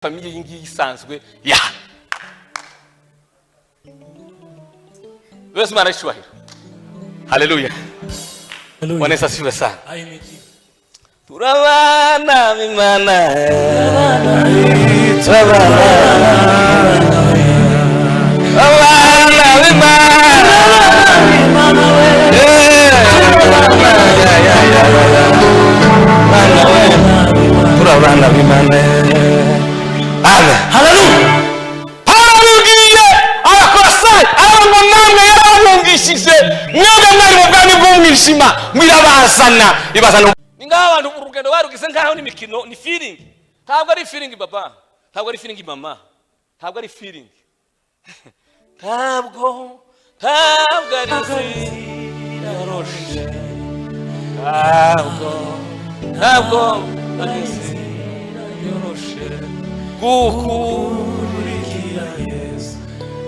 Familie yingi isanzwe ya Yesu mara ishwahiro. Haleluya. Wanesa siwe sana. Turabana bimana. Turabana bimana. Haleluya. Mwishima mwirabasana ibasana ningaho abantu urugendo barugise nkaho ni mikino ni feeling ntabwo ari feeling baba ntabwo ari feeling mama ntabwo ari feeling ntabwo ari yaroshe ntabwo ari yaroshe gukurikira Yesu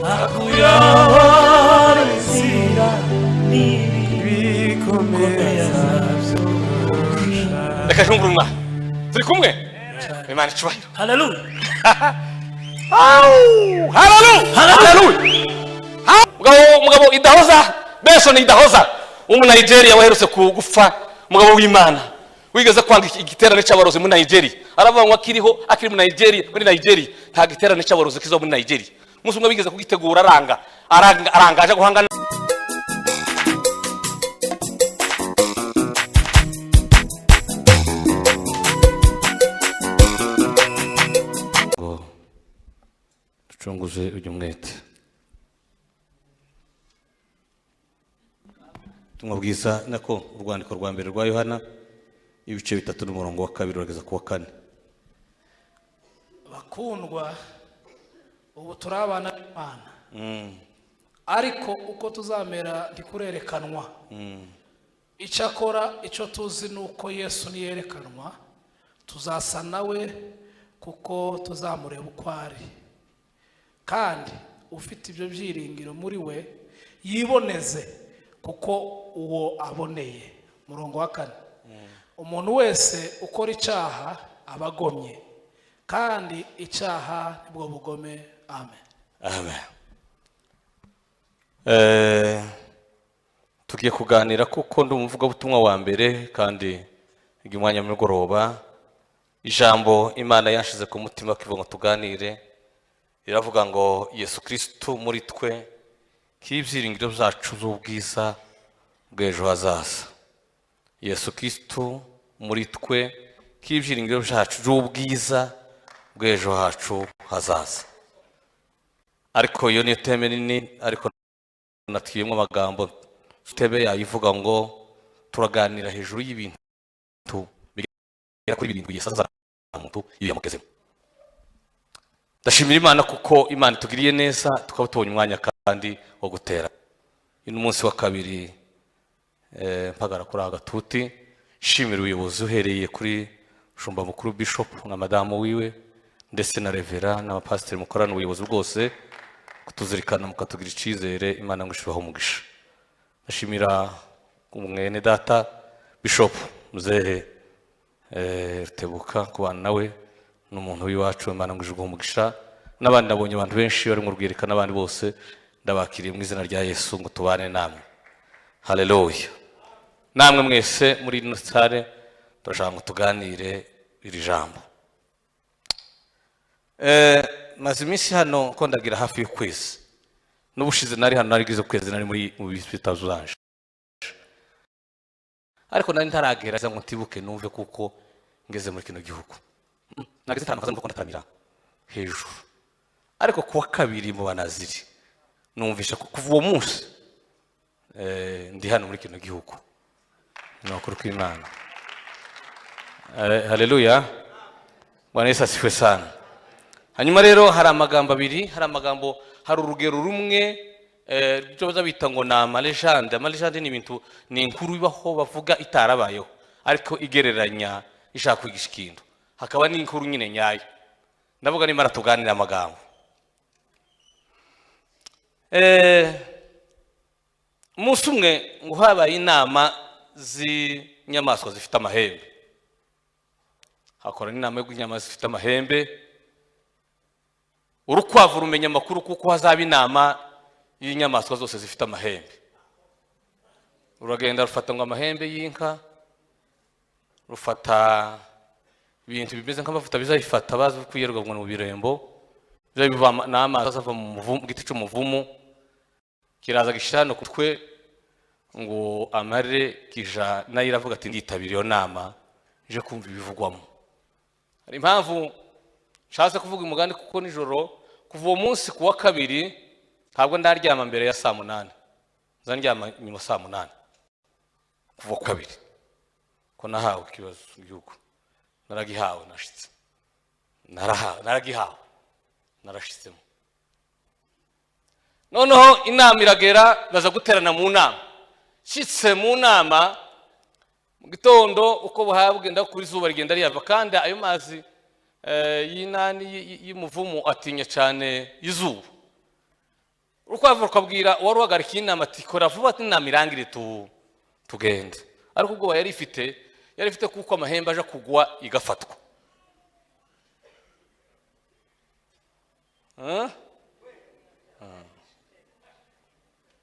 akuyobora inzira reka junguruma turi kumwe Imana icubahiro. Haleluya. Haleluya. Mugabo idahoza Benson idahoza Nigeria waherutse kugufa mugabo w'Imana wigeze kwanga igiterane cy'abarozi muri Nigeria aravuga ngo akiri mu Nigeria nta giterane cy'abarozi kizo muri Nigeria musi umwe bigeze kugitegura arangaje guhangana chunguze uyu mwete tumubwiza nako urwandiko rwa mbere rwa Yohana ibice 3 n'umurongo wa 2 urageza ku wa 4. Bakundwa ubu turabana n'Imana ariko uko tuzamera ndikurerekanwa icyakora icyo tuzi nuko Yesu niyerekanwa tuzasa nawe kuko tuzamureba uko ari kandi ufite ibyo byiringiro muri we yiboneze kuko uwo aboneye. Murongo wa 4 umuntu wese ukora icyaha abagomye kandi icyaha nibwo bugome. Amen. Tugiye kuganira kuko ndumuvuga butumwa wa mbere kandi igimwanya mugoroba ijambo Imana yanshize ku mutima kivuga ngo tuganire iravuga ngo Yesu Kristo muri twe k'ibyiringiro byacu z'ubwiza bw'ejo hazaza. Yesu Kristo muri twe k'ibyiringiro byacu z'ubwiza bw'ejo hacu hazaza. Ariko iyo ni teme nini ariko natwiyemo amagambo tebe yayivuga ngo turaganira hejuru y'ibintu bigera kuri ibintu yesaza umuntu yiyamukezemo. Ndashimira Imana kuko Imana tugiriye neza tukabutubonye umwanya kandi wo gutera ino munsi wa kabiri mpagara kuri agatuti shimira ubuyobozi uhereye kuri Shumba mukuru Bishop na madamu wiwe ndetse na Revera n'abapasiteri mukorana ubuyobozi bwose kutuzirikana mukatugira icizere Imana ngushibaho umugisha. Ndashimira umwene data Bishop muzehe Rutebuka kubana nawe n'umuntu w'iwacu Imana ngushibaho umugisha n'abandi nabonye abantu benshi bari mu rwirika n'abandi bose ndabakiriye mu izina rya Yesu ngo tubane namwe. Haleluya. Namwe mwese muri ino sare turashaka tuganire iri jambo. Maze iminsi hano ko ndagira hafi y'ukwezi n'ubushize nari hano narigize kwezi nari muri mu bitazuranje ariko nari ntaragera za mutibuke numve kuko ngeze muri kino gihugu nagize tano kaza ndataramira hejuru ariko kuwa kabiri mu banaziri numvisha kuva uwo munsi ndi hano muri kino gihugu n'akuru kw'Imana. Haleluya. Bwana Yesu asifiwe sana. Hanyuma rero hari amagambo abiri hari urugero rumwe byo bita ngo na amalejande ni ibintu ni inkuru ibaho bavuga itarabayeho ariko igereranya ishaka kwigisha ikintu hakaba ni inkuru nyine nyayo ndavuga ni maratuganira amagambo. Umunsi umwe ngo habaye inama z'inyamaswa zifite amahembe hakora inama y'inyamaswa zifite amahembe urukwavu rumenya amakuru kuko hazaba inama y'inyamaswa zose zifite amahembe. Uragenda rufata ngo amahembe y'inka, rufata ibintu bimeze nk'amavuta bizayifata bazi kuyerwa mu birembo, biva n'amazi azava mu giti cy'umuvumu, kiraza gishirano kutwe ngo amare kija nayo iravuga ati nditabira iyo nama je kumva ibivugwamo. Hari impamvu nshatse kuvuga umugani kuko nijoro kuva uwo munsi kuwa kabiri ntabwo ndaryama mbere ya saa 8, nzandyama nyuma saa 8 kuva kabiri ko nahawe ikibazo byuko naragihawe nashitse naragihawe narashitsemo. Noneho inama iragera baza guterana mu nama. Shitse mu nama mu gitondo uko buhabwe nda kuri zuba rigenda riyava kandi ayo mazi y'inani y'umuvumu atinya cyane izuba. Urukwavu rukabwira wari uhagarika inama ati kora vuba ati inama irangire tugende. Ariko ubwo yari ifite kuko amahembe aje kugwa igafatwa.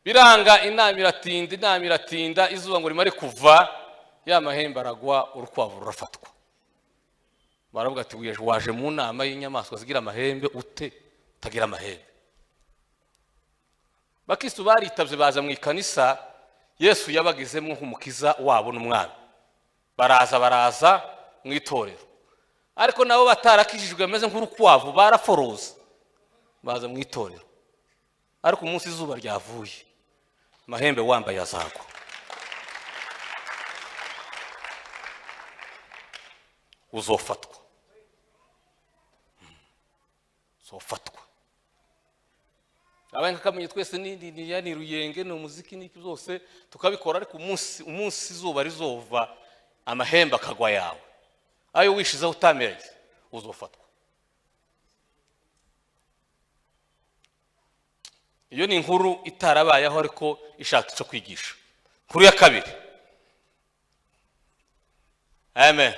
Biranga inama iratinda izuba ngo rimare kuva ya mahembe aragwa urukwavu rurafatwa. Baravuga ati waje mu nama y'inyamaswa zigira amahembe ute tagira amahembe. Bakristo baritabye baza mu ikanisa Yesu yabagizemo nk'umukiza wabo n'umwana. Baraza mu itorero. Ariko nabo batarakijijwe bameze nk'urukwavu baraforoza. Baza mu itorero. Ariko umunsi izuba ryavuye mahembe wambaye azagwa. Uzofatwa. Abanka kamenye twese ni yani ruyenge no muziki niki byose tukabikora, ariko umunsi izuba rizova amahembe akagwa yawe ayo wishiza utamereye uzofatwa. Iyo ni inkuru itarabayeho ariko ishaka cyo kwigisha. Inkuru ya kabiri. Amen.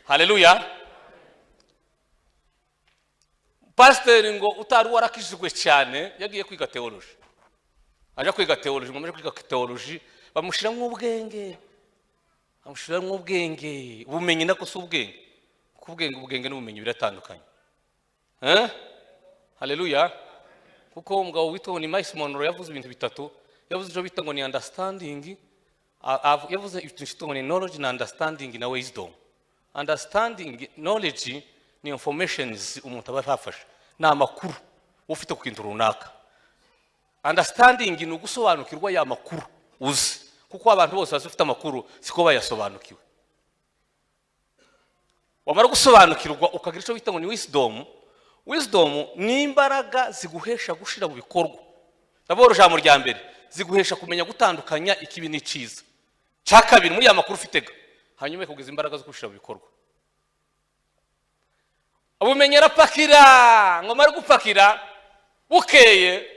Haleluya. Pastor ngo utari warakijijwe cyane yagiye kwiga theology. Aje kwiga theology, ngo kwiga theology bamushira nk'ubwenge. Bamushira nk'ubwenge, ubumenyi nako si ubwenge. Ubwenge n'ubumenyi biratandukanye. Haleluya. Kuko umugabo witwa ni Miles Monroe yavuze ibintu bitatu. Yavuze icyo bita ngo ni understanding, yavuze icyo ngo ni knowledge na understanding na wisdom. Understanding, knowledge ni informations umuntu aba yafashe, na makuru ufite ku kintu runaka. Understanding ni ugusobanukirwa ya makuru uzi, kuko abantu bose bafite amakuru siko bayasobanukiwe. Wamara gusobanukirwa ukagira icyo bita ngo ni wisdom. Wisdom ni imbaraga ziguhesha gushira mu bikorwa. Ndaboro jambo rya mbere ziguhesha kumenya gutandukanya ikibi n'iciza. Cya kabiri muri ya makuru ufitega hanyuma ikugeza imbaraga zo gushira mu bikorwa. Abumenyera pakira ngo mara gupakira bukeye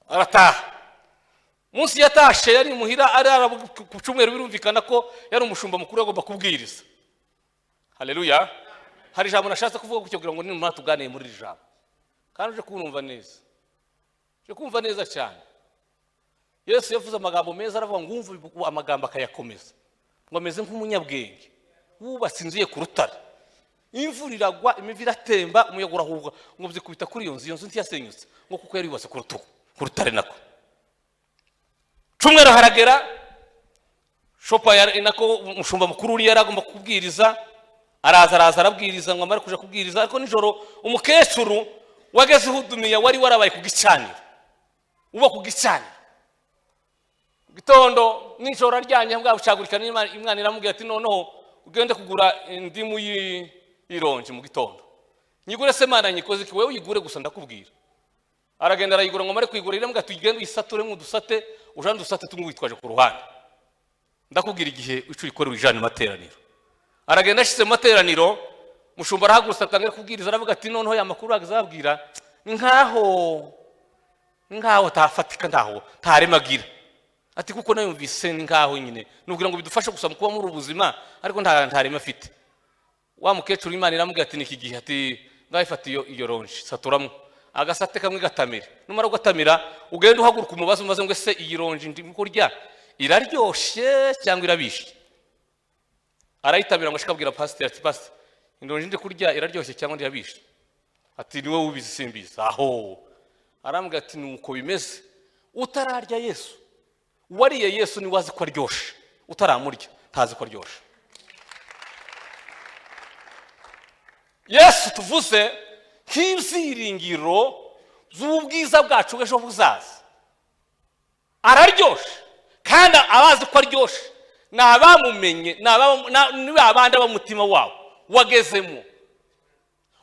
arataha. Munsi yatashe yari muhira ari ku cyumweru birumvikana ko yari umushumba mukuru agomba kubwiriza. Haleluya. Hari jambo nashatse kuvuga kugira ngo nimara tuganire muri jambo. Kandi uje kumva neza. Je kumva neza cyane. Yesu yavuze amagambo meza aravuga ngo umva amagambo akayakomeza. Ngo ameze nk'umunyabwenge. Wubatse inzu ku rutare. Imvura iragwa, imivu iratemba, umuyaga urahuha, ngo byikubita kuri iyo nzu ntiyasenyutse, ngo kuko yari yubatse ku rutare nako. Cyumweru haragera, shopa yari nako umushumba mukuru uri yaragomba kubwiriza. Araza arabwiriza ngo amare kuja kubwiriza, ariko nijoro umukecuru wageze hudumiya wari warabaye ku gicaniro. Uba ku gicaniro. Gitondo nijoro aryanye mbwa bucagurika imwana iramubwira ati noneho ugende kugura indimu yironje mu gitondo. Nyigure se mana nyikoze ki wewe uyigure gusa ndakubwira. Aragenda arayigura ngo amare kuyigura iramubwira ati ugende isature mu dusate ujande dusate tumwitwaje ku ruhande. Ndakubwira igihe icuri kore wijane materaniro. Aragenda ashyize mu materaniro mushumba arahagurutse atangira kubwiriza aravuga ati noneho ya makuru agazabwira nkaho tafatika ndaho taremagira ati kuko nayumvise nkaho nyine nubwira ngo bidufashe gusa kuba muri ubuzima ariko ntarema afite. Wa mukecuru Imana iramubwira ati niki gihe ati ngayifata iyo ronji saturamo agasate kamwe gatamira numara gutamira ugenda uhaguruka umubazo umaze ngo ese iyi ronji ndi kurya iraryoshe cyangwa irabishe arayitamira ngo shikabwira pastor ati pastor indonji ndi kurya iraryoshe cyangwa ndirabishe ati ni wowe ubizi simbizi aho arambwira ati nuko bimeze utararya Yesu wariye Yesu ni wazi ko aryoshe utaramurya ntazi ko aryoshe Yesu tuvuze nk'ibyiringiro z'ubwiza bwacu ejo buzaza araryoshe kandi abazi ko aryoshe nabamumenye n'abandi b'umutima wabo wagezemo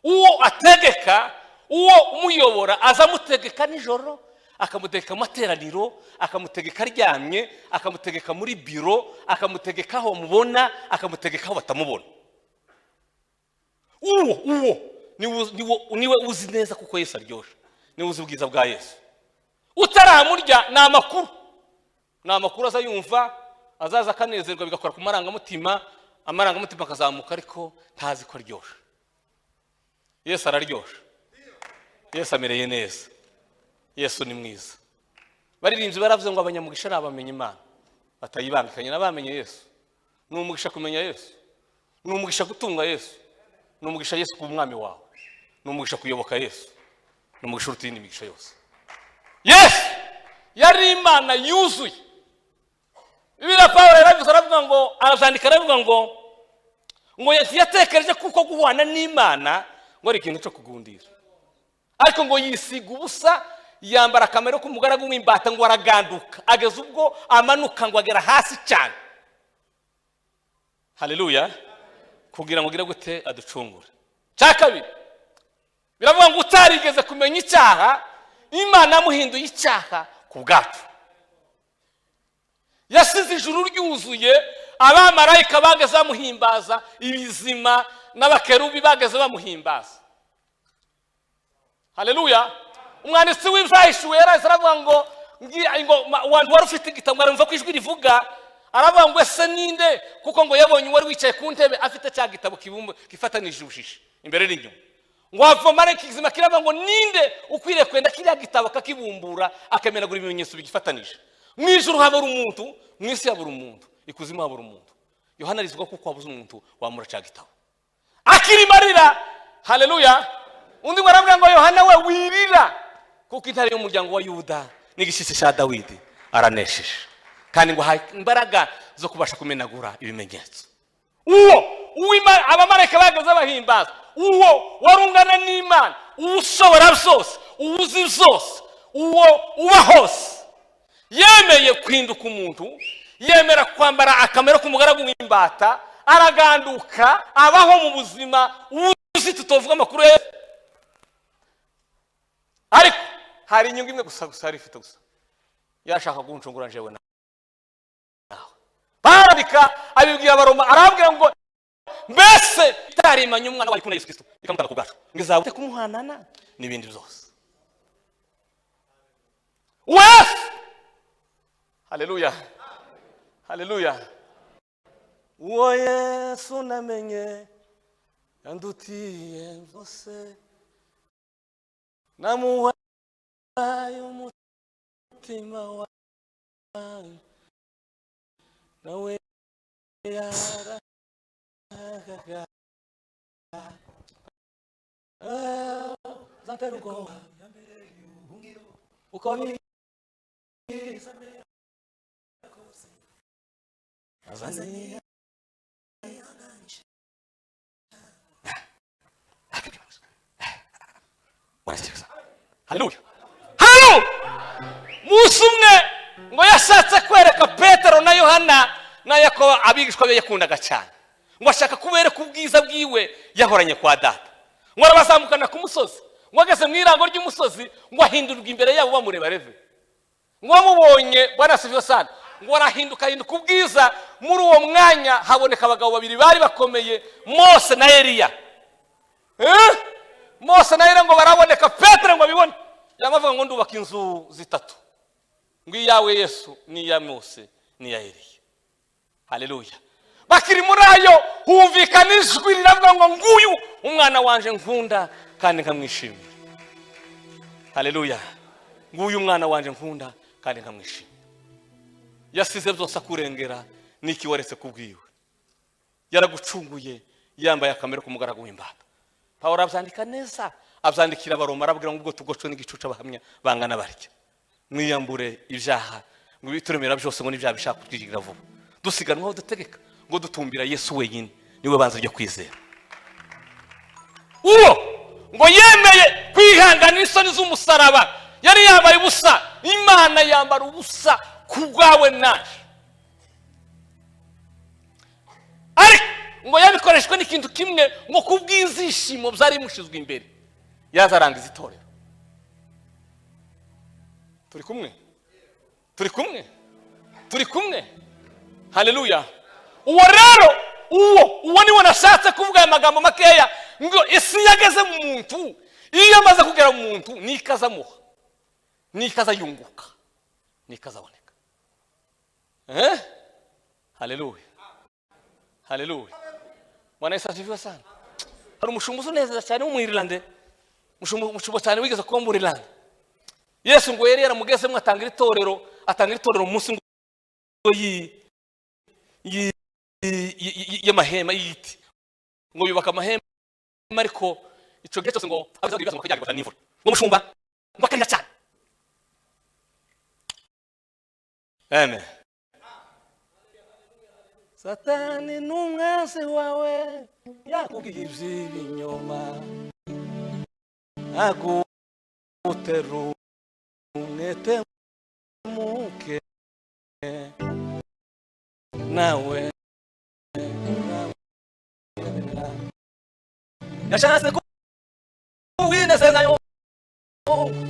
uwo ategeka uwo umuyobora azamutegeka nijoro akamutegeka amateraniro akamutegeka aryamye akamutegeka muri biro akamutegeka aho mubona akamutegeka aho batamubona uwo niwe uzi neza kuko Yesu aryoshe niwe uzi ubwiza bwa Yesu utaramurya ni amakuru azayumva azaza akanezerwa bigakora ku marangamutima akazamuka ariko ntazi ko aryoshe Yesu araryoshe Yesu amereye neza Yesu ni mwiza baririmbyi baravuze ngo abanyamugisha ari abamenye Imana batayibangikanye n'abamenye Yesu ni umugisha kumenya Yesu ni umugisha gutunga Yesu ni umugisha Yesu kuba umwami wawe ni umugisha kuyoboka Yesu ni umugisha uruta iyindi migisha yose Yesu yari Imana yuzuye Bibiliya Pawulo yaravuze aravuga ngo arazandika aravuga ngo yatekereje kuko guhwana n'Imana ngo ari ikintu cyo kugundira ariko ngo yisiga ubusa yambara kamero k'umugaragu w'imbata ngo araganduka ageze ubwo amanuka ngo agera hasi cyane haleluya kugira ngo gira gute aducungure cyakabiri biravuga ngo utarigeze kumenya icyaha Imana yamuhinduye icyaha ku bwacu yasize ijuru ryuzuye abamarayika bageze bamuhimbaza ibizima n'abakerubi bageze bamuhimbaza haleluya umwanditsi w'ibyahishuwe yaraza aravuga ngo abantu wari ufite igitabo arumva ko ijwi rivuga aravuga ngo ese ninde kuko ngo yabonye wari wicaye ku ntebe afite cya gitabo kifatanije ubushishi imbere n'inyuma ngo avomare kizima kiravuga ngo ninde ukwiriye kwenda kiriya gitabo akakibumbura akamenagura ibimenyetso bigifatanije mu ijuru habura umuntu mu isi habura umuntu ikuzimu habura umuntu Yohana arizwa kuko wabuze umuntu wamura cya gitabo akirimarira haleluya undi baravuga ngo Yohana we wirira kuko intare y'umuryango wa Yuda n'igishyitsi cya Dawidi aranesheje kandi ngo imbaraga zo kubasha kumenagura ibimenyetso abamarayika bageze bahimbaza uwo warungana n'Imana ushobora byose uzi byose uwo uba hose yemeye kwinduka umuntu yemera kwambara akamero k'umugaragu w'imbata araganduka abaho mu buzima uzi tutovuga amakuru ye ariko hari inyungu imwe gusa ari ifite gusa yashaka guncungura njewe nawe barandika abibwira Abaroma arabwira ngo mbese itarimanye umwana wari kumwe Yesu Kristo ikamutaka ku bwacu ngo izabute kumuhanana n'ibindi byose haleluya haleluya uwo Yesu namenye yandutiye byose namuhaye umutima wawe nawe yarahagaga zanteruko uko ni azanye haleluya Musa umwe ngo yashatse kwereka Petero na Yohana na Yakobo abigishwa be yakundaga cyane ngo ashaka kubereka ubwiza bwiwe yahoranye kwa data ngo arabazamukana ku musozi ngo ageze mu irango ry'umusozi ngo ahindurwa imbere yabo bamureba reve ngo amubonye Bwana Sivyo sana ngo arahinduka ubwiza muri uwo mwanya haboneka abagabo babiri bari bakomeye Mose na Eliya Mose na Eliya ngo baraboneka Petero ngo abibone yamavuga ngo ndubaka inzu zitatu ngo iyawe Yesu ni ya Mose ni ya Eliya haleluya bakiri muri ayo humvikana ijwi riravuga ngo nguyu umwana wanje nkunda kandi nkamwishimira. Haleluya. Nguyu umwana wanje nkunda kandi nkamwishimira. Yasize byose akurengera, niki waretse kubwiwe. Yaragucunguye yambaye akamere k'umugaragu w'imbata. Pawulo abyandika neza, abyandikira Abaroma arabwira ngo ubwo tugocwe n'igicucu abahamya bangana barya. Mwiyambure ibyaha ngo bituremera byose ngo n'ibyaha bishaka kutwigira vuba. Dusiganwa aho dutegeka ngo dutumbira Yesu wenyine, niwe banza ryo kwizera. Uwo ngo yemeye kwihangana isoni z'umusaraba, yari yambaye ubusa, Imana yambara ubusa kubwawe naje. Ariko ngo yabikoreshwe n'ikintu kimwe, ngo kubw'izishimo byari mushizwe imbere yazarangiza itorero. Turi kumwe, turi kumwe, turi kumwe. Haleluya. Uwo rero uwo niwe nashatse kuvuga aya magambo makeya, ngo isi yageze mu muntu, iyo amaze kugera mu muntu nikaza muha, nikaza yunguka, nikaza boneka. Haleluya, haleluya. Bwana Yesu asifiwe sana. Hari umushumbuzi neza cyane wo mu Irlande, umushumbo cyane wigeze kuba muri Irlande. Yesu ngo yari yaramugeze mu atangira itorero umunsi ngo y'amahema y'igiti, ngo yubaka amahema, ariko ico gihe cyose ngo abaza ibibazo ngo kujya n'imvura, ngo mushumba ngo akarira cyane. Amen. Satani n'umwanzi wawe yakubwiye iby'ibinyoma, agutera umwete muke nawe yashatse kuwinezeza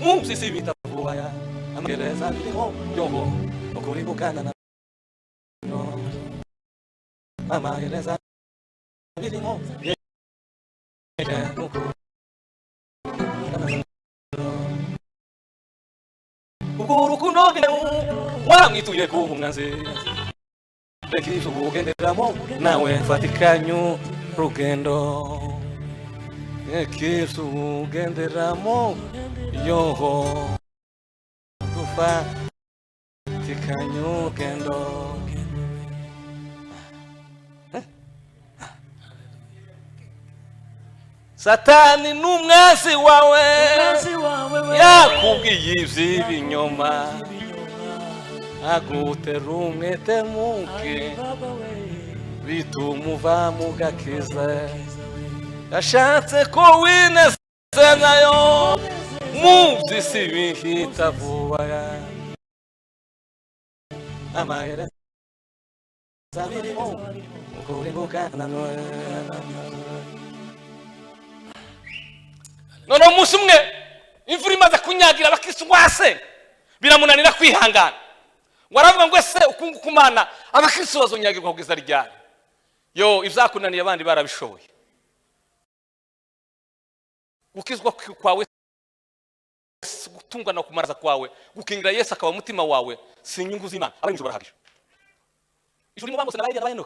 mumsisi bitavubaya amagereza birimo yobo ukuri bukana na amagereza birimo ubwo urukundo wamwituye ku mwanzi, reka ugenderamo nawe fatikanyu rugendo, reka ugenderamo yoho fatikanyu rugendo. Satani n'umwanzi wawe yakubwiye iby'ibinyoma, agutera umwete muke bituma uva mu gakiza, yashatse ko wineze nayo mumsisi bihita vuba amahereza birimo ukuri bukana none umunsi umwe imvura imaze kunyagira abakristo ngwase biramunanira kwihangana, ngo aravuga ngo ese ukunguka Imana abakristo bazonyagirwa kugeza ryari? Yo ibyakunaniye abandi barabishoboye. Gukizwa kwawe, gutungana kumaraza kwawe, gukingira Yesu akaba umutima wawe, si inyungu z'Imana, abari mujye barahagije. Ijuru mu bamose nabayira bayeno,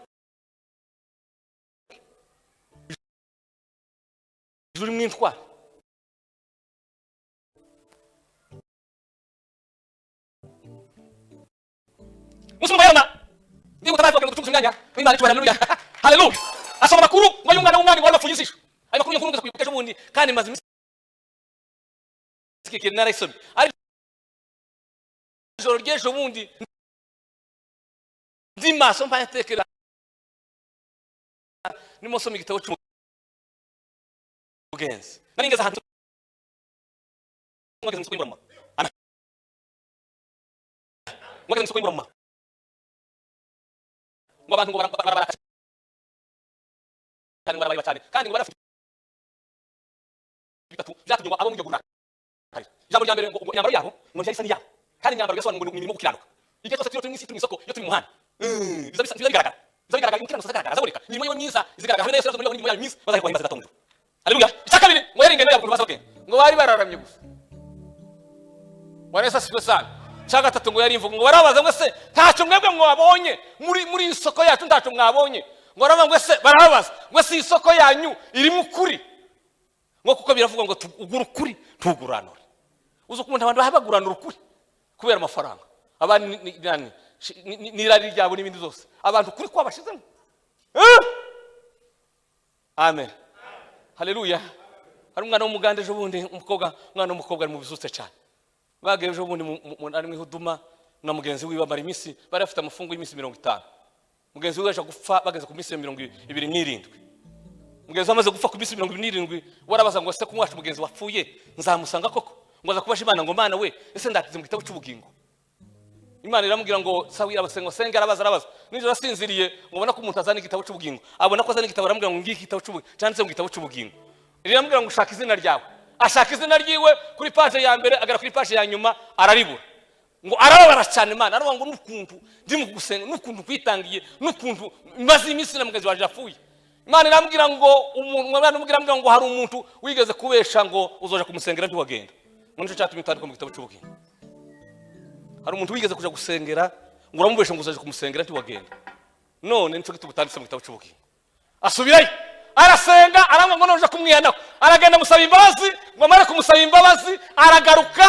ijuru mwintwa Musumba yana ndibuka navuga ngo tucuza imyanya Imana itubara. Haleluya, haleluya. Asoma makuru ngo yungana umwami wari bapfunyisisha ayo makuru y'ukuntu kwibuka ejo bundi, kandi maze isikike narayisomye ari ijoro ry'ejo bundi ndi maso mpatekera nimo soma igitabo cy'umugenzi naringeza ahantu ngeze nsuko imburama ana ngeze nsuko imburama ngo abantu ngo barabara kandi barabaye cyane kandi ngo barafite bitatu byatuma abo mu gura ijambo rya mbere ngo nyambaro yabo ngo cyari sani yabo kandi nyambaro yasobanura ngo imirimo gukiranuka igihe cyose turi mu isoko yo turi mu muhanda bizabigaragara imikirano zagaragara zaboneka imirimo yo myiza izigaragara neza zo muri imirimo ya myiza bazahirwa himbaza gatongo. Haleluya. Icyakabiri ngo yari ingendo yabo bazoke ngo bari bararamye gusa Bwana Yesu asifiwe sana. Cy'agatatu ngo yari imvugo ngo barabaza ngo se ntacyo mwebwe mwabonye muri isoko yacu, ntacyo mwabonye ngo araba ngo se barababaza ngo si isoko yanyu irimo ukuri ngo kuko biravuga ngo ugura ukuri tuguranura. Uzo kumuntu abantu bahabaguranura ukuri kubera amafaranga. Abandi nirari ryabo n'ibindi zose. Abantu kuri kwa bashizemo. Amen. Haleluya. Hari umwana w'umugande ejo bundi umwana w'umukobwa ari mu bizutse cyane. Bageye ejo bundi ari mu ihuduma na mugenzi wiwe bamara iminsi bari afite amafungo y'iminsi 50. Mugenzi wiwe aje gupfa bageze ku minsi 27. Mugenzi amaze gupfa ku minsi 27 warabaza ngo se kumwacu mugenzi wapfuye nzamusanga koko ngo aza kubasha Imana ngo Mana we ese ndatize mu gitabo cy'ubugingo. Imana iramubwira ngo sawi abasengo senga arabaza nijoro asinziriye ngobona ko umuntu azana igitabo cy'ubugingo abona ko azana igitabo aramubwira ngo ngiki igitabo cy'ubugingo cyanditse mu gitabo cy'ubugingo. Iramubwira ngo ushaka izina ryawe ashaka izina ryiwe kuri page ya mbere agara kuri page ya nyuma araribura ngo arababara cyane Imana aravuga ngo n'ukuntu ndi mu gusenga n'ukuntu kwitangiye n'ukuntu maze iminsi na mugenzi waje afuye. Imana iramubwira ngo ngo hari umuntu wigeze kubesha ngo uzoja kumusengera ntiwagenda ngo nico cyatumye utandika mu gitabo cy'ubugingo. Hari umuntu wigeze kuja gusengera ngo uramubesha ngo uzaje kumusengera ntiwagenda none nico gitubutanditse mu gitabo cy'ubugingo. Asubirayo arasenga arangwa ngo noje kumwihana aragenda musaba imbabazi ngo amare kumusaba imbabazi aragaruka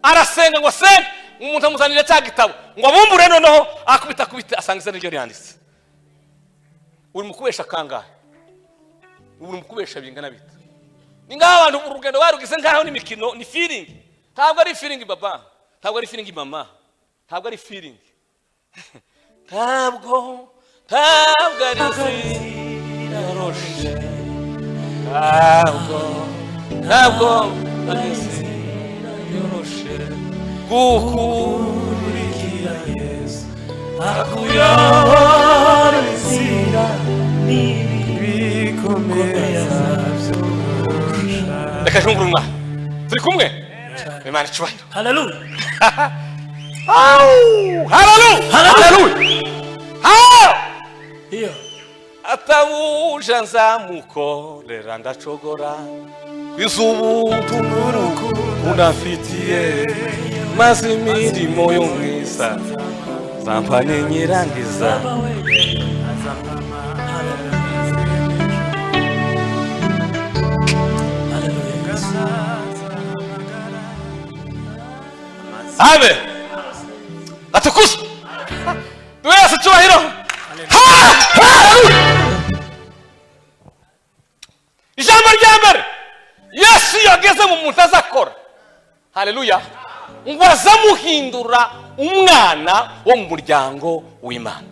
arasenga ngo senga umuntu amuzanire cya gitabo ngo abumbure noneho akubita asanga izina ryo ryanditse. Uri mukubesha kangahe? Uri mukubesha bingana bita? Ni ngaho abantu urugendo barugize ngaho ni mikino ni feeling. Ntabwo ari feeling baba, ntabwo ari feeling mama, ntabwo ari feeling. Ntabwo ari feeling yaroshe. Ntabwo ari feeling yaroshe. Gukurikira Yesu akuyobora inzira n'ibikomeza by'urusha. Reka jungurumwa turi kumwe Imana icubahiro. Haleluya. Iyo atabuja nzamukorera ndacogora kwizubuntu n'urukundo unafitiye maze imirimo yo mwisa zampane nyirangiza. Amen. Atukuza. Tuweza cyubahiro. Ijambo rya mbere Yesu yageze mu muntu azakora. Haleluya. Ngo azamuhindura umwana wo mu muryango w'Imana.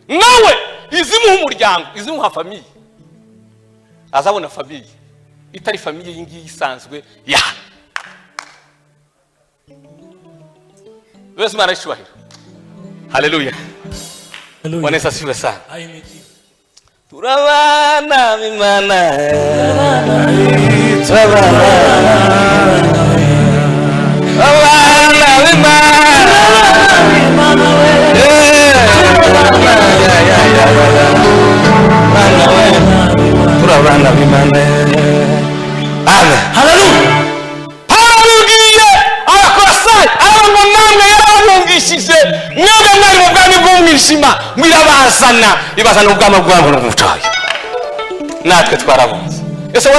Nawe izimuha umuryango, izimuha famiye. Azabona famiye itari famiye y'ingiyi isanzwe ya. Yesu Imana icubahiro. Haleluya. Bwana Yesu asifiwe sana. Turabana b'Imana. Turabana b'Imana. Amen. Haleluya. Haleluya. Abakosayi abo namwe yarabungishije mwebwe mwari mu bwami bw'umwijima mwirabazana ibazana ubwami bwabo n'umucayo. Natwe twarabunze. Ese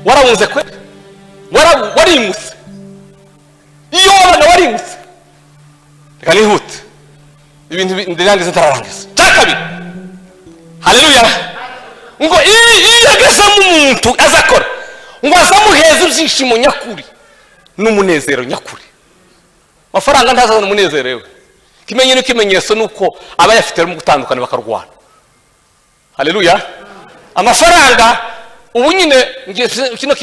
warabunze kwe? Warimutse. Iyo wabana warimutse. Reka nihute. Ibintu ndirangiza tararangiza. Cyakabiri. Haleluya. Ngo yageze mu muntu azakora. Ngo azamuheza ibyishimo nyakuri n'umunezero nyakuri. Amafaranga ntazazana umunezero we. Kimenyetso nuko abayafite mu gutandukana bakarwana. Haleluya. Amafaranga ubu nyine kino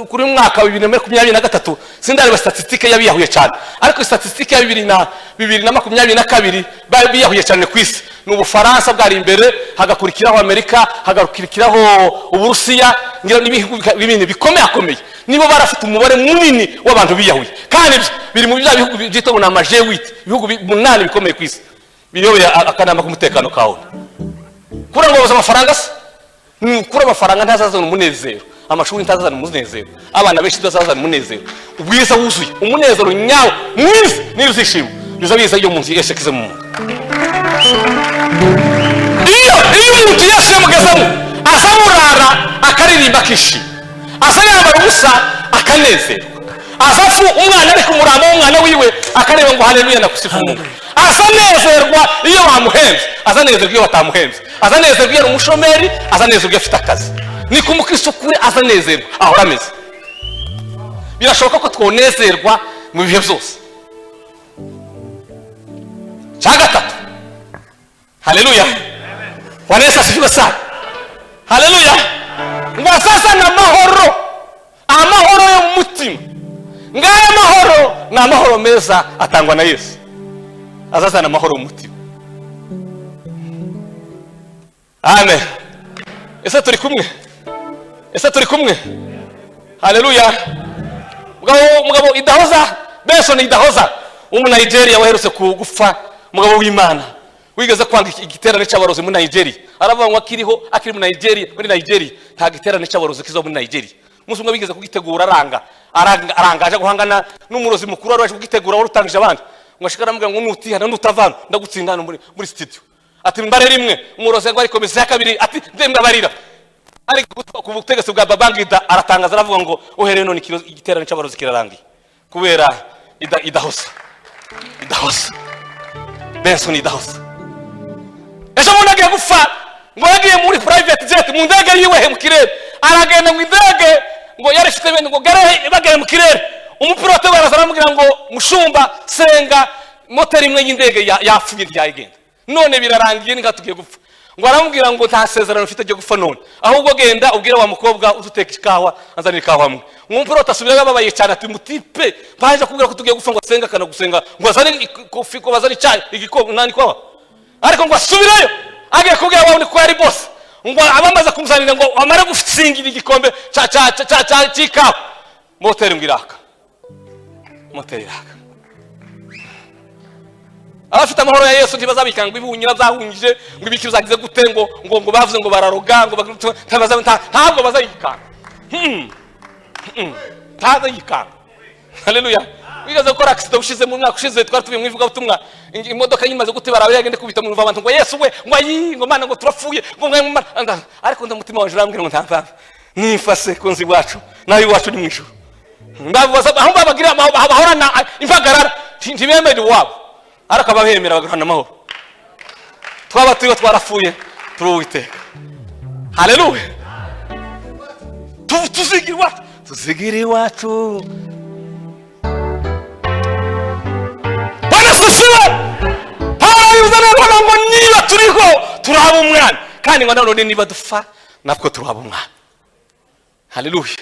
kuri mwaka wa 2023 sindareba statistique yabiyahuye cyane ariko statistique ya 2022 biyahuye cyane ku isi n'Ubufaransa bwari imbere hagakurikiraho Amerika hagakurikiraho Uburusiya ngira n'ibihugu bibindi bikomeye nibo barafite umubare munini w'abantu biyahuye kandi biri mu bya bihugu byitwa na G8 ibihugu 8 bikomeye ku isi biyoboye akanama k'umutekano kawo kurango baza amafaranga kuri amafaranga ntazazana umunezero amashuri ntazazana umunezero abana benshi ntazazana umunezero ubwiza wuzuye umunezero nyawo mwiza n'izishimo biza biza iyo umuntu yeshekize mu muntu. iyo umuntu Yesu yamugezemo azamurara akaririmba akishi, asa yambara ubusa akanezerwa, azafu umwana ari kumuramba w'umwana wiwe akareba ngo haleluya nakusifu Mungu, azanezerwa iyo bamuhenze, azanezerwa iyo batamuhenze, azanezerwa iyo umushomeri, azanezerwa iyo afite akazi. Ni kumukristo kuri azanezerwa ahora ameze. Birashoboka ko twonezerwa mu bihe byose. Cya gatatu, haleluya, wanesa asifiwe sana, haleluya, ngo azazana amahoro, amahoro yo mu mutima. Ngaya amahoro ni amahoro meza atangwa na Yesu, azazana amahoro mu mutima. Amen. Ese turi kumwe? Ese turi kumwe? Haleluya. Mugabo Idahoza, Benson Idahoza, Nigeria waherutse kugufa, mugabo w'Imana wigeze kwanga igiterane cy'abarozi muri Nigeria. Aravuga ngo akiri mu Nigeria, muri Nigeria nta giterane cy'abarozi kizo muri Nigeria. Umunsi umwe bigeze kugitegura arangaje guhangana n'umurozi mukuru wari kugitegura warutangije abandi. Ngo ashikara amuga ngo nutihana nutavana ndagutsindana muri studio. Ati mbare rimwe umurozi ngo ari komisiyo ya kabiri, ati ndemba barira. Ari ku butegetsi bwa Babangida aratangaza aravuga ngo uhereye none igiterane cy'abarozi kirarangiye kubera Idahoza. Benson Idahoza ejo umuntu agiye gupfa ngo yagiye muri private jet mu ndege yiwe mu kirere, aragenda mu ndege ngo yarifite bene ngo gare bagere mu kirere, umupilote baraza aramubwira ngo mushumba senga moteri imwe y'indege yapfuye ntiyagenda none birarangiye ninga tugiye gupfa. Ngo aramubwira ngo nta sezerano ufite ryo gupfa none, ahubwo genda ubwire wa mukobwa uzuteka ikawa anzanira ikawa hamwe. Umupilote asubira yababaye cyane ati mutipe baje kubwira ko tugiye gupfa ngo senga kana gusenga ngo azane kofi ko bazari cyayi igiko nani kwa, ariko ngo asubirayo agiye kubwira wa ni ko yari boss, ngo abamaze kumuzanira ngo amare gusingira igikombe cy'ikawa, moteri ngiraka abafite amahoro ya Yesu ntibazabikanga ibibunyira byahungije ngo ibiki bizagize gute ngo bavuze ngo bararoga ngo ntabwo bazayikanga ntazayikanga. Haleluya. Wigaze gukora accident ushize mu mwaka ushize twari tuvuye mu ivuga butumwa, imodoka yimaze gutebara yagende kubita mu abantu ngo Yesu we ngo ayi ngo mana ngo turapfuye ngo ariko ndamutima waje urambwira ngo ntamva nifase kunzi bwacu nabi wacu ni mwijuru. Ndavuza aho babagira abahorana impagarara ntibemere wabo ariko abahemera bagahana amahoro. Twabatuye twarafuye turuwiteka. Haleluya. Tuzigiri iwacu bana susuwe parayuzana ngo niba turiho turaba umwana kandi ngo none niba dupfa nafko turaba umwana. Haleluya.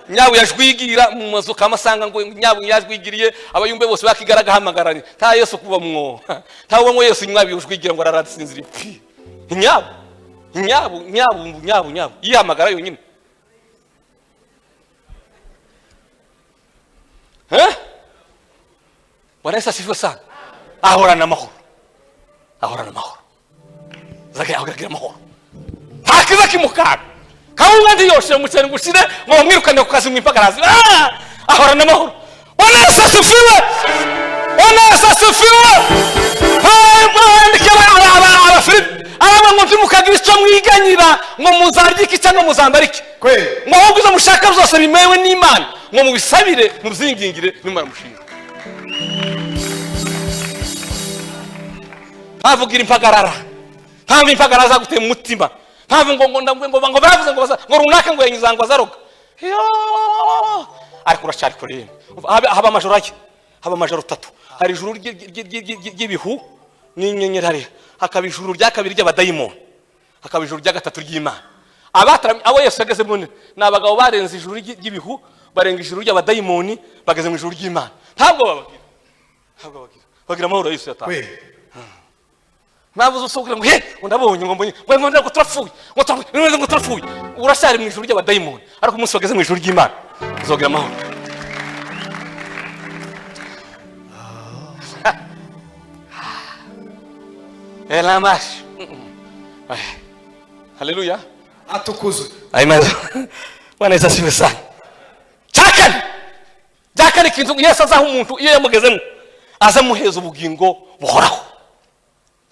Nyabu yajwigira mu mazu kamasanga ngo nyabu yajwigiriye abayumbe bose bakigaraga hamagaranye ta Yesu kuba mwo ta uwo Yesu nyabu yujwigira ngo araratsinzira ipfi. Nyabu yihamagara yonyine. Bwana Yesu asifiwe sana. Ahorana amahoro. Zake ahorana amahoro. Hakiza kimukana. Kaunga ndiyoshe umuceri ngushire ngo mwirukane ku kazi mwimpagarazi. Ahorana amahoro. Bwana Yesu asifiwe. Ngo ntimukagira icyo mwiganyira ngo muzarye cyangwa muzambarike ngo ahubwo izo mushaka byose bimewe n'Imana ngo mubisabire mubyingingire n'Imana mushinga. Bavugira impagarara, mpamvu impagarara zaguteye mu mutima, mpamvu ngo bavuze ngo runaka ngo yanyizangwa zaroga. Ariko uracari kure haba amajoro 3, hari ijuru ry'ibihu n'inyenyeri hari, hakaba ijuru rya kabiri ry'abadayimoni, hakaba ijuru rya gatatu ry'Imana. Abo Yesu yageze mu n'abagabo barenze ijuru ry'ibihu, barenga ijuru ry'abadayimoni, bageze mu ijuru ry'Imana. Ntabwo bagira amahoro Yesu yataye. Navuze usokira ngo ndabonye ngo turapfuye urashari mu ijuru ry'abadayimoni, ariko umunsi wageze mu ijuru ry'Imana uzogira amahoro. Elamash. Haleluya. Atukuzwe. Amen. Bwana Yesu asifiwe sana. Chakani kari kintu Yesu azaho umuntu iyo yamugezemo azamuheza ubugingo buhoraho,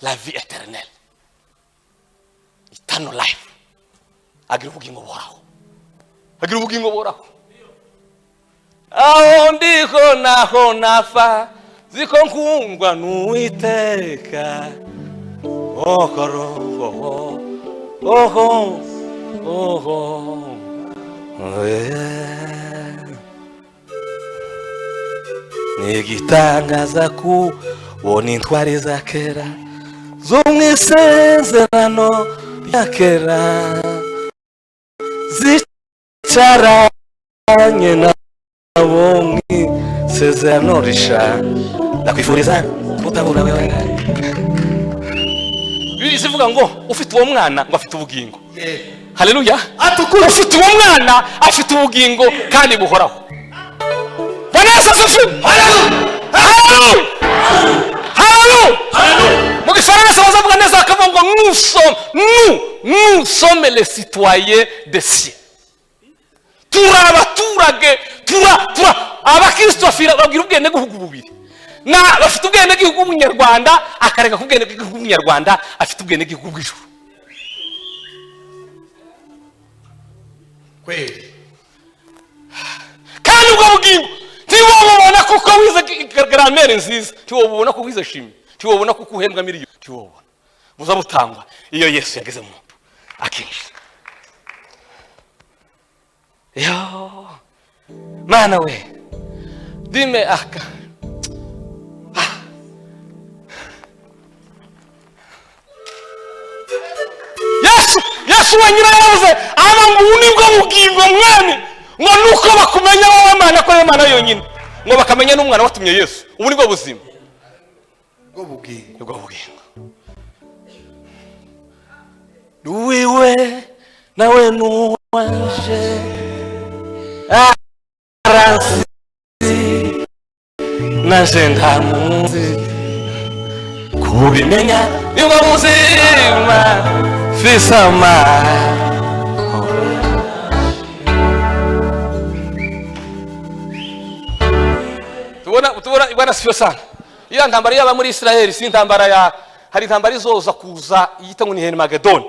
la vie éternelle, eternal life. Agira ubugingo buhoraho, agira ubugingo buhoraho. Aho ndiko naho nafa ziko nkungwa n'Uwiteka, okoro oho nigitangaza kubona intwari za kera zo mu isezerano rya kera zicaranye nabo mu isezerano risha. Ndakwifuriza kutabura wewe. Bibiri zivuga ngo ufite uwo mwana ngo afite ubugingo. Haleluya. Ufite uwo mwana afite ubugingo kandi buhoraho. Bwana Yesu asifiwe. Haleluya. Mu Gifaransa bazavuga neza akavuga ngo nous sommes les citoyens des cieux. Abaturage abakristo bagira ubwene bw'ibihugu bubiri, na bafite ubwene bw'igihugu bw'Umunyarwanda akareka kubwene bw'igihugu bw'Umunyarwanda afite ubwene bw'igihugu bw'ijuru. Kweli kandi ubwo bugingo ntiwobubona kuko wize grammaire nziza, ntiwobubona kuko wize shimi, ntiwobubona kuko uhembwa miliyoni, ntiwobubona. Buzabutangwa iyo Yesu yageze mu muntu akinjira. Yo mana we dime aka Yesu wenyine yavuze aba nguni bwo bugingo mwami ngo nuko bakumenya wowe Mana ko Imana yonyine, ngo bakamenya n'umwana watumye Yesu. Ubu nibwo buzima bwo bugingo. Duwiwe nawe nuwanje aransi naje ndamuzi kubimenya nibwo buzima fisama. Tubona Bwana siyo sana. Iyo ntambara yaba muri Israeli si ntambara ya, hari ntambara izoza kuza yita ngo ni Helmagedon.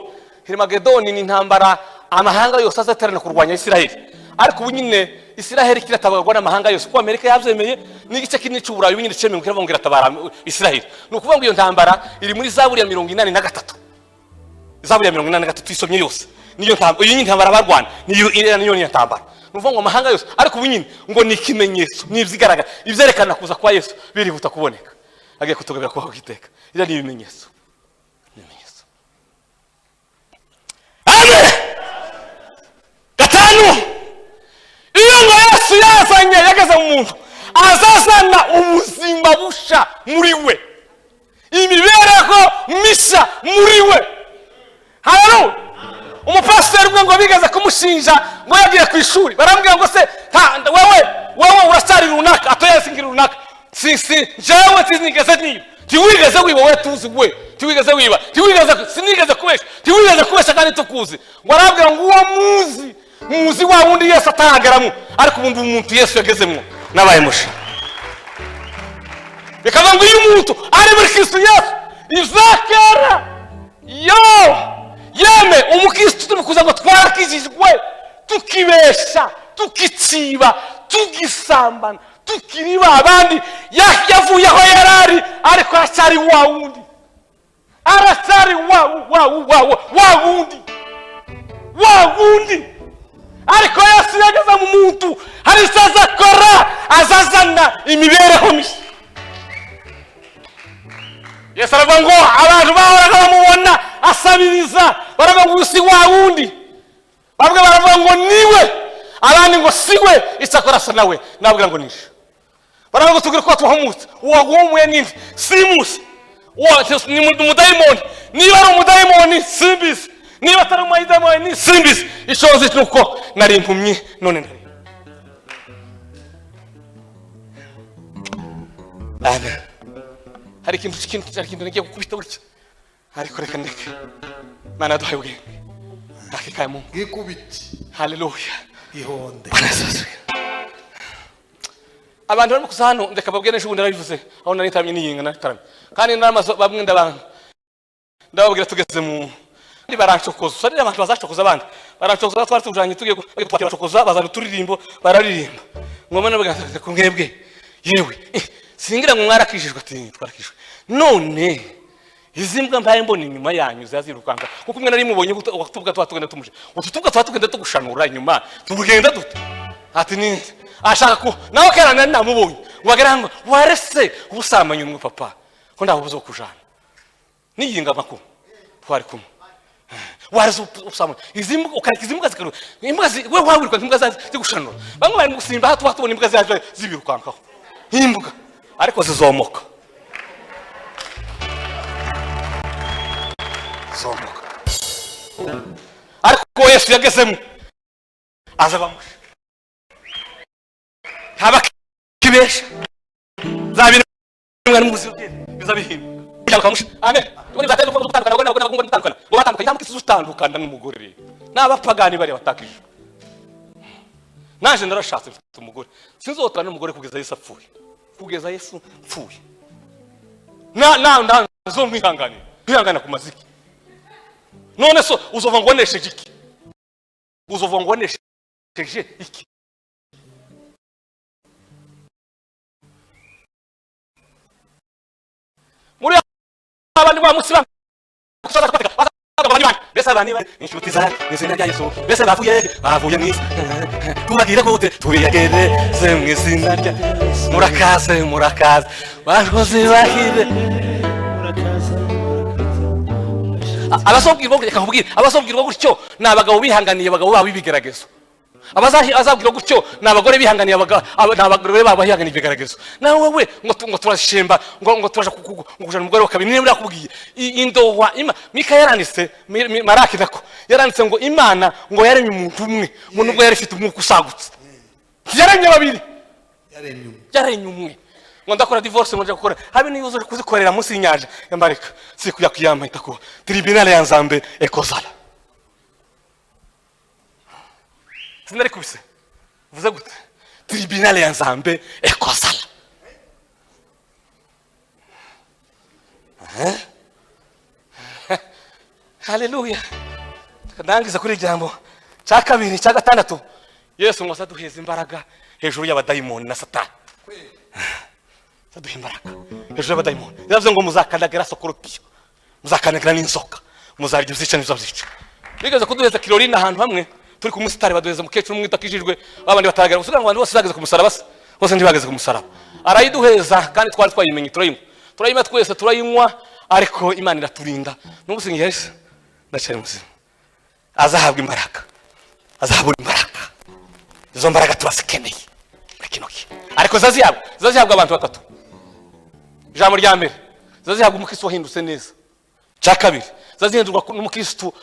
Helmagedon ni ntambara amahanga yose azaterana kurwanya Israeli. Ariko ubu nyine Israeli kiratabagwa n'amahanga yose, ko Amerika yavyemeye n'igice kinini cy'Uburayi nyine cemeye kiravuga ngo iratabara Israeli. Nukuvuga ngo iyo ntambara iri muri Zaburi ya 83. Zaburi ya 83 isomye yose. Niyo ntambara, iyo ntambara barwana niyo ntambara. Nuvuga ngo amahanga yose, ariko ubu nyine ngo ni ikimenyetso, ni ibyigaragara, ibyerekana kuza kwa Yesu birihuta kuboneka. Agiye kutugabira kwa kwiteka. Ira ni ibimenyetso. Amen. Gatanu. Iyo ngo Yesu yazanye yageze mu muntu azazana ubuzima busha muri we, imibereho misha muri we. Haleluya. Umupasiteri umwe ngo bigeze kumushinja ngo yagiye ku ishuri, barambwira ngo se wewe urasari runaka atoyasingira runaka, jewe sinigeze niba, tiwigeze wiba, we tuzi we tiwigeze wiba, sinigeze kubesha kandi tukuzi. Ngo arambwira ngo uwo muzi wa wundi Yesu atahagaramo, ariko ubundi umuntu Yesu yagezemo nabaye musha. Bikavuga ngo iyo umuntu ari muri Kristo Yesu izakera yeme umukristo tumukuza ngo twarakijijwe, tukibesha, tukitsiba, tugisambana, tukiriba abandi, yavuye aho yarari ariko aracyari wa wundi, aracyari wa wundi. Ariko Yesu yageza mu muntu hari saza kora azazana imibereho mishya. Yesu aravuga ngo abantu bahoraga bamubona asabiriza baravuga ngo usi wa wundi, bamwe baravuga ngo niwe, abandi ngo siwe, isakora asa nawe, nabwira ngo nishe. Baravuga ngo tugire ko twahumutse, uwagumuye nindi simusi, ni umudayimoni. Niba ari umudayimoni simbizi, niba atari umudayimoni simbizi. Ishozi nuko nari impumyi none nari. Amen. Hari ikintu ngiye gukubita gutya, ariko reka ndeke Mana duhaye ubwenge nakikaye mu gikubiti. Haleluya. Ihonde abantu barimo kuza hano ndeka babwire n'ejo bundi narabivuze aho naritamye n'iyinga nataramye kandi n'amaso bamwe ndababwira tugeze mu barancokoza sarira abantu bazacokoza abandi barancokoza twari tujanye tugiye kwatiracokoza bazana turirimbo bararirimba ngoma nabaga ku mwebwe yewe singira ngo mwarakishijwe ati twarakishwe none izimbwa mbaye mbona inyuma yanyu zazirukanga kuko umwe nari mubonye utubwa twatugenda tumuje utubwa twatugenda tugushanura inyuma tubugenda dute ati ni ashaka ko nawe kerana namubonye wagira ngo warese ubusamanye umwe papa ko ndabo buzo kujana niyinga makuru twari kumwe warese ubusamanye izimbwa ukareka izimbwa zikaru imbwa we wawirwa imbwa zigushanura bamwe bari gusimba hatu batubona imbwa zaje zibirukankaho imbwa ariko zizomoka zomoka ariko Yesu yagezemo azabamusha haba kibesha zabine mwana muzibye bizabihimba bakamusha amen tubone batatu ko gutandukana ngo gutandukana ngo batandukana cyangwa kizutandukana n'umugore n'abapagani bari batakije naje narashatse mfite umugore sinzotana n'umugore kugeza Yesu apfuye kugeza Yesu apfuye na zo mwihangana ku maziki none so uzova ngo nesheje iki uzova ngo nesheje iki muri abandi ba musibam kusaba kwatika bazabanywa besa bani inshuti za izina rya Yesu besa bavuye mwisi tubagira gute tubiyagere ze mwizina rya murakaze bahoze bahire abasongirwa reka nkubwire abasongirwa gutyo nabagabo bihanganiye abagabo babo bibigeragezo azabwira gutyo nabagore bihanganiye abagore babo bihanganiye ibigeragezo nawe we ngo turashemba ngo turaje kujana umugore wa kabiri niba yakubwiye indowa Mika yaranditse Maraki nako yaranditse ngo Imana ngo yaremye umuntu umwe ngo nubwo yari ifite umwuka usagutse yaremye babiri yaremye umwe ngo ndakora divorce ngo ndakora habe niyo uzo kuzikorera munsi y'inyaje yambareka si kuyakiyama itako tribunal ya Nzambe ekozala sinari kubise vuze gute tribunal ya Nzambe ekozala haleluya kandangiza kuri jambo cya kabiri cya gatandatu Yesu ngo saduheza imbaraga hejuru y'abadayimoni na Satani saduha imbaraga hejuru y'abadayimoni yavuze ngo muzakandagera sokoropiyo muzakandagera n'inzoka muzarya uzica n'izabyica bigeze kuduheza kirorina ahantu hamwe turi ku musitari baduheza mukecuru umwe utakijijwe abandi batagera gusuka ngo abantu bose bageze ku musaraba bose ntibageze ku musaraba arayiduheza kandi twari twayimenye turayima twese turayinywa ariko Imana iraturinda n'ubusingi Yesu ndacari muzima azahabwa imbaraga izo mbaraga turazikeneye kinoki ariko zazihabwa abantu batatu ijambo rya mbere zazihabwa umukristo wahindutse neza cya kabiri zazihindurwa n'umukristo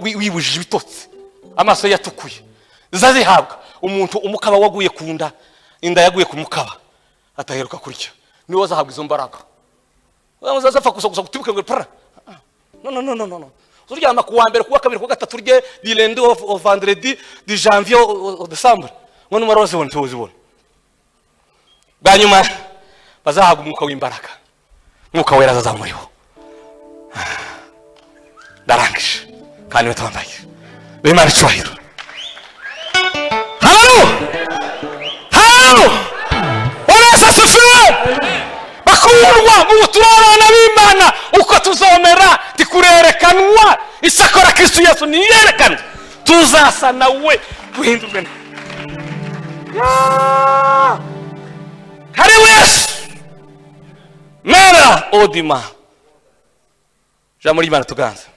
wibujije ibitotsi amaso yatukuye zazihabwa umuntu umukaba waguye kunda inda yaguye ku mukaba ataheruka kurya niwe wazahabwa izo mbaraga zazafa gusa gutibuke ngo para no uryama ku wa mbere ku wa kabiri ku gatatu rye di lundi au vendredi di janvier au décembre ngo numero wose tuzibona banyuma bazahabwa umwuka w'imbaraga umwuka wera azamuriho darangije kandi batambaye b'Imana cyahiro halo oresa sufiwe bakurwa mu turabana b'Imana uko tuzomera dikurerekanwa isakora Kristo Yesu niyerekana tuzasa nawe guhindurwe hari Yesu mera odima jamuri Imana tuganze